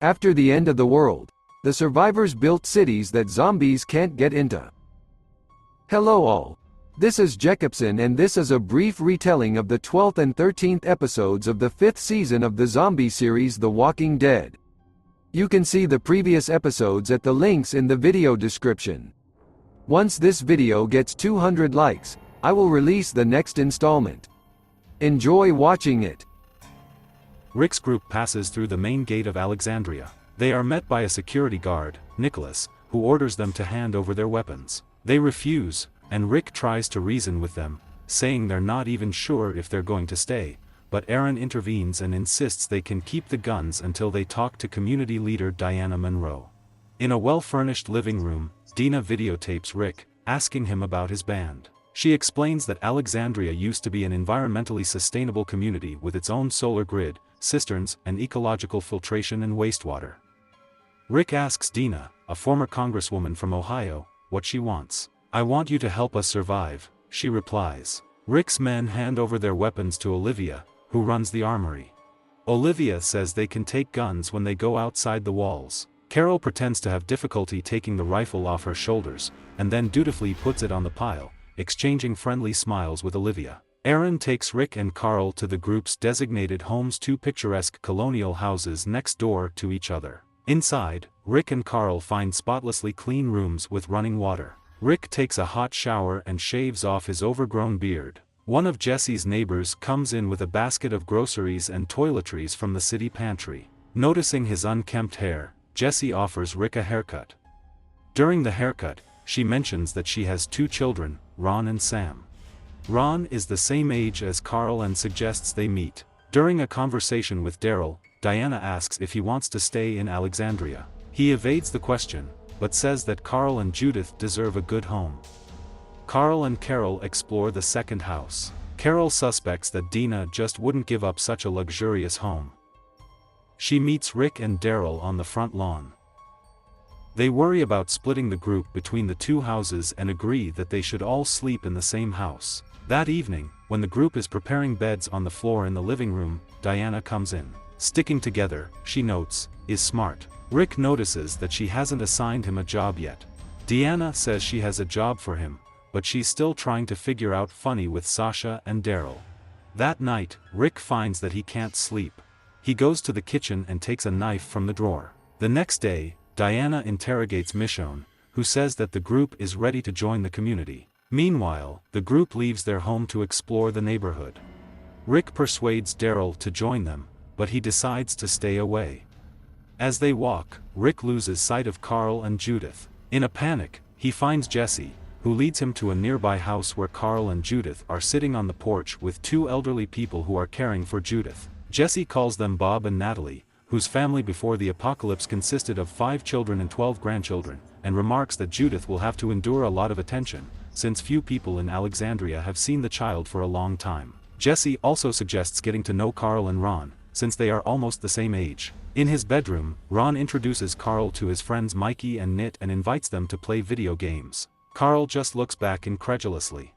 After the end of the world, the survivors built cities that zombies can't get into. Hello all. This is Jacobson and this is a brief retelling of the 12th and 13th episodes of the 5th season of the zombie series The Walking Dead. You can see the previous episodes at the links in the video description. Once this video gets 200 likes, I will release the next installment. Enjoy watching it. Rick's group passes through the main gate of Alexandria. They are met by a security guard, Nicholas, who orders them to hand over their weapons. They refuse, and Rick tries to reason with them, saying they're not even sure if they're going to stay, but Aaron intervenes and insists they can keep the guns until they talk to community leader Diana Monroe. In a well-furnished living room, Dina videotapes Rick, asking him about his band. She explains that Alexandria used to be an environmentally sustainable community with its own solar grid, cisterns, and ecological filtration and wastewater. Rick asks Dina, a former congresswoman from Ohio, what she wants. "I want you to help us survive," she replies. Rick's men hand over their weapons to Olivia, who runs the armory. Olivia says they can take guns when they go outside the walls. Carol pretends to have difficulty taking the rifle off her shoulders, and then dutifully puts it on the pile, exchanging friendly smiles with Olivia. Aaron takes Rick and Carl to the group's designated homes, two picturesque colonial houses next door to each other. Inside, Rick and Carl find spotlessly clean rooms with running water. Rick takes a hot shower and shaves off his overgrown beard. One of Jesse's neighbors comes in with a basket of groceries and toiletries from the city pantry. Noticing his unkempt hair, Jesse offers Rick a haircut. During the haircut, she mentions that she has two children, Ron and Sam. Ron is the same age as Carl and suggests they meet. During a conversation with Daryl, Diana asks if he wants to stay in Alexandria. He evades the question, but says that Carl and Judith deserve a good home. Carl and Carol explore the second house. Carol suspects that Dina just wouldn't give up such a luxurious home. She meets Rick and Daryl on the front lawn. They worry about splitting the group between the two houses and agree that they should all sleep in the same house. That evening, when the group is preparing beds on the floor in the living room, Diana comes in. Sticking together, she notes, is smart. Rick notices that she hasn't assigned him a job yet. Diana says she has a job for him, but she's still trying to figure out funny with Sasha and Daryl. That night, Rick finds that he can't sleep. He goes to the kitchen and takes a knife from the drawer. The next day, Diana interrogates Michonne, who says that the group is ready to join the community. Meanwhile, the group leaves their home to explore the neighborhood. Rick persuades Daryl to join them, but he decides to stay away. As they walk, Rick loses sight of Carl and Judith. In a panic, he finds Jesse, who leads him to a nearby house where Carl and Judith are sitting on the porch with two elderly people who are caring for Judith. Jesse calls them Bob and Natalie, whose family before the apocalypse consisted of 5 children and 12 grandchildren, and remarks that Judith will have to endure a lot of attention, since few people in Alexandria have seen the child for a long time. Jesse also suggests getting to know Carl and Ron, since they are almost the same age. In his bedroom, Ron introduces Carl to his friends Mikey and Nit and invites them to play video games. Carl just looks back incredulously.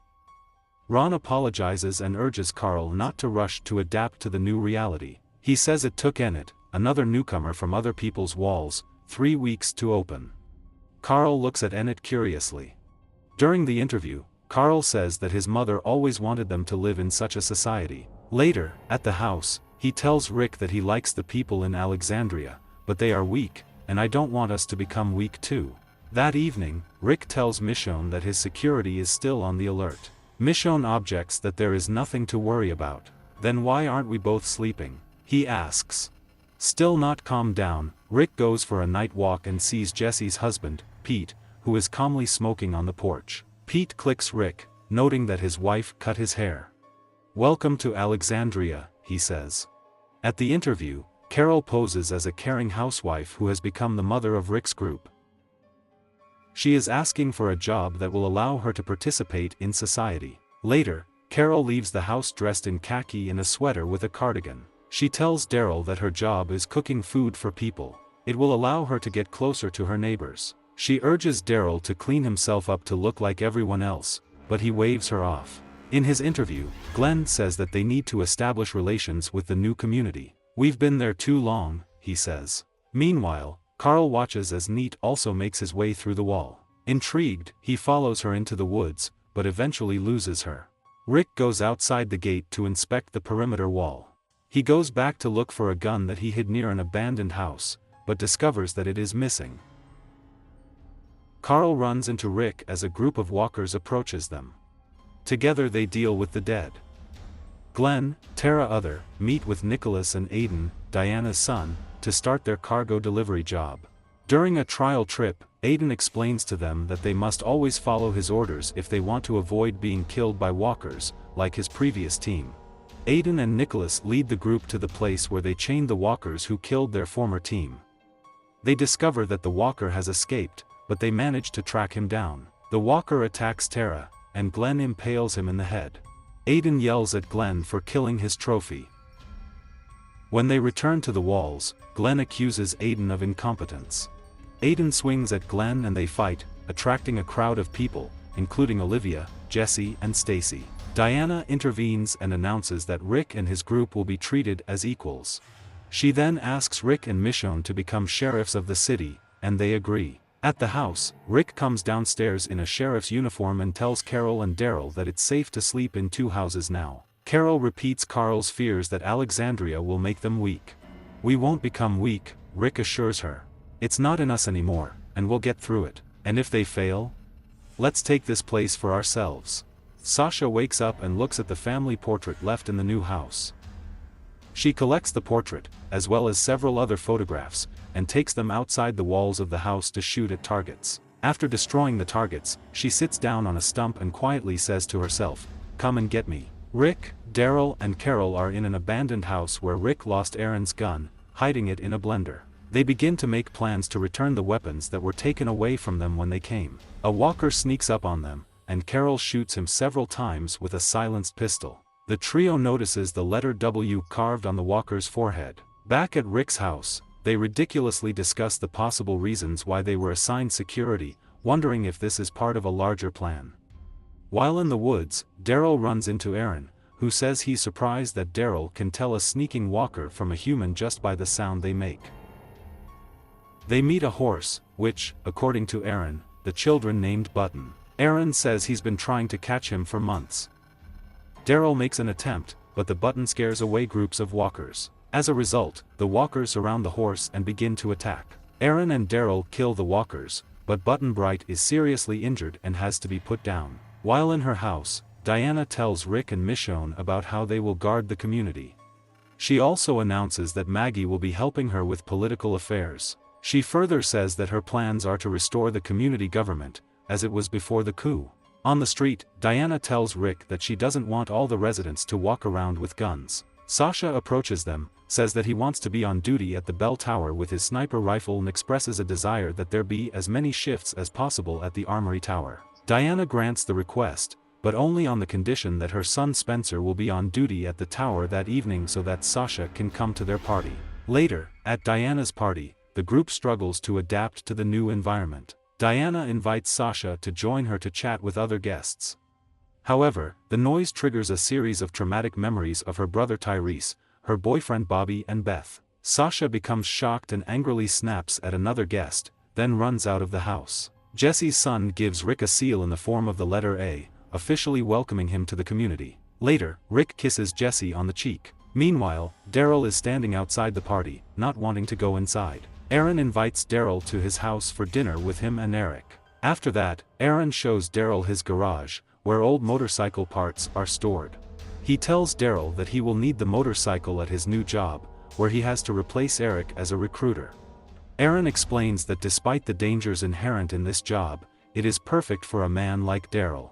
Ron apologizes and urges Carl not to rush to adapt to the new reality. He says it took Enid, another newcomer from other people's walls, 3 weeks to open. Carl looks at Enid curiously. During the interview, Carl says that his mother always wanted them to live in such a society. Later, at the house, he tells Rick that he likes the people in Alexandria, but they are weak, and I don't want us to become weak too. That evening, Rick tells Michonne that his security is still on the alert. Michonne objects that there is nothing to worry about. Then why aren't we both sleeping? He asks. Still not calmed down, Rick goes for a night walk and sees Jesse's husband, Pete, who is calmly smoking on the porch. Pete clicks Rick, noting that his wife cut his hair. "Welcome to Alexandria," he says. At the interview, Carol poses as a caring housewife who has become the mother of Rick's group. She is asking for a job that will allow her to participate in society. Later, Carol leaves the house dressed in khaki and a sweater with a cardigan. She tells Daryl that her job is cooking food for people. It will allow her to get closer to her neighbors. She urges Daryl to clean himself up to look like everyone else, but he waves her off. In his interview, Glenn says that they need to establish relations with the new community. "We've been there too long," he says. Meanwhile, Carl watches as Neat also makes his way through the wall. Intrigued, he follows her into the woods, but eventually loses her. Rick goes outside the gate to inspect the perimeter wall. He goes back to look for a gun that he hid near an abandoned house, but discovers that it is missing. Carl runs into Rick as a group of walkers approaches them. Together they deal with the dead. Glenn, Tara Other, meet with Nicholas and Aiden, Diana's son, to start their cargo delivery job. During a trial trip, Aiden explains to them that they must always follow his orders if they want to avoid being killed by walkers, like his previous team. Aiden and Nicholas lead the group to the place where they chained the walkers who killed their former team. They discover that the walker has escaped, but they manage to track him down. The walker attacks Tara, and Glenn impales him in the head. Aiden yells at Glenn for killing his trophy. When they return to the walls, Glenn accuses Aiden of incompetence. Aiden swings at Glenn and they fight, attracting a crowd of people, including Olivia, Jesse and Stacy. Diana intervenes and announces that Rick and his group will be treated as equals. She then asks Rick and Michonne to become sheriffs of the city, and they agree. At the house, Rick comes downstairs in a sheriff's uniform and tells Carol and Daryl that it's safe to sleep in two houses now. Carol repeats Carl's fears that Alexandria will make them weak. "We won't become weak," Rick assures her. "It's not in us anymore, and we'll get through it. And if they fail? Let's take this place for ourselves." Sasha wakes up and looks at the family portrait left in the new house. She collects the portrait, as well as several other photographs, and takes them outside the walls of the house to shoot at targets. After destroying the targets, she sits down on a stump and quietly says to herself, "Come and get me." Rick, Daryl and Carol are in an abandoned house where Rick lost Aaron's gun, hiding it in a blender. They begin to make plans to return the weapons that were taken away from them when they came. A walker sneaks up on them, and Carol shoots him several times with a silenced pistol. The trio notices the letter W carved on the walker's forehead. Back at Rick's house, they ridiculously discuss the possible reasons why they were assigned security, wondering if this is part of a larger plan. While in the woods, Daryl runs into Aaron, who says he's surprised that Daryl can tell a sneaking walker from a human just by the sound they make. They meet a horse, which, according to Aaron, the children named Button. Aaron says he's been trying to catch him for months. Daryl makes an attempt, but the Button scares away groups of walkers. As a result, the walkers surround the horse and begin to attack. Aaron and Daryl kill the walkers, but Button Bright is seriously injured and has to be put down. While in her house, Diana tells Rick and Michonne about how they will guard the community. She also announces that Maggie will be helping her with political affairs. She further says that her plans are to restore the community government, as it was before the coup. On the street, Diana tells Rick that she doesn't want all the residents to walk around with guns. Sasha approaches them, says that he wants to be on duty at the bell tower with his sniper rifle and expresses a desire that there be as many shifts as possible at the armory tower. Diana grants the request, but only on the condition that her son Spencer will be on duty at the tower that evening so that Sasha can come to their party. Later, at Diana's party, the group struggles to adapt to the new environment. Diana invites Sasha to join her to chat with other guests. However, the noise triggers a series of traumatic memories of her brother Tyrese, her boyfriend Bobby and Beth. Sasha becomes shocked and angrily snaps at another guest, then runs out of the house. Jesse's son gives Rick a seal in the form of the letter A, officially welcoming him to the community. Later, Rick kisses Jesse on the cheek. Meanwhile, Daryl is standing outside the party, not wanting to go inside. Aaron invites Daryl to his house for dinner with him and Eric. After that, Aaron shows Daryl his garage, where old motorcycle parts are stored. He tells Daryl that he will need the motorcycle at his new job, where he has to replace Eric as a recruiter. Aaron explains that despite the dangers inherent in this job, it is perfect for a man like Daryl.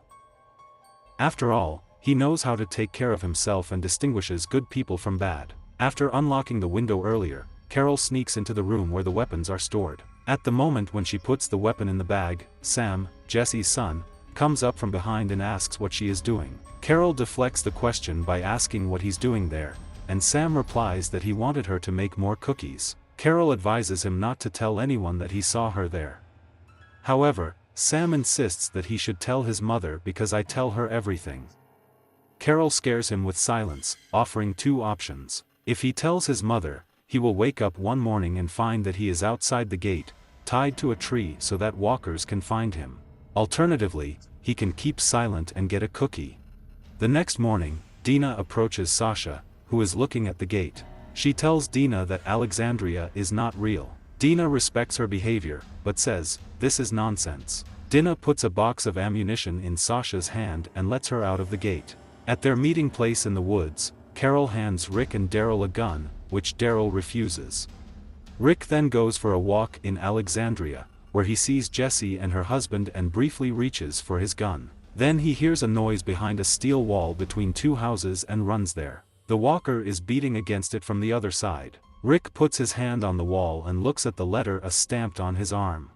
After all, he knows how to take care of himself and distinguishes good people from bad. After unlocking the window earlier, Carol sneaks into the room where the weapons are stored. At the moment when she puts the weapon in the bag, Sam, Jesse's son, comes up from behind and asks what she is doing. Carol deflects the question by asking what he's doing there, and Sam replies that he wanted her to make more cookies. Carol advises him not to tell anyone that he saw her there. However, Sam insists that he should tell his mother because I tell her everything. Carol scares him with silence, offering two options. If he tells his mother, he will wake up one morning and find that he is outside the gate, tied to a tree so that walkers can find him. Alternatively, he can keep silent and get a cookie. The next morning, Dina approaches Sasha, who is looking at the gate. She tells Dina that Alexandria is not real. Dina respects her behavior, but says, "This is nonsense." Dina puts a box of ammunition in Sasha's hand and lets her out of the gate. At their meeting place in the woods, Carol hands Rick and Daryl a gun, which Daryl refuses. Rick then goes for a walk in Alexandria, where he sees Jessie and her husband and briefly reaches for his gun. Then he hears a noise behind a steel wall between two houses and runs there. The walker is beating against it from the other side. Rick puts his hand on the wall and looks at the letter A stamped on his arm.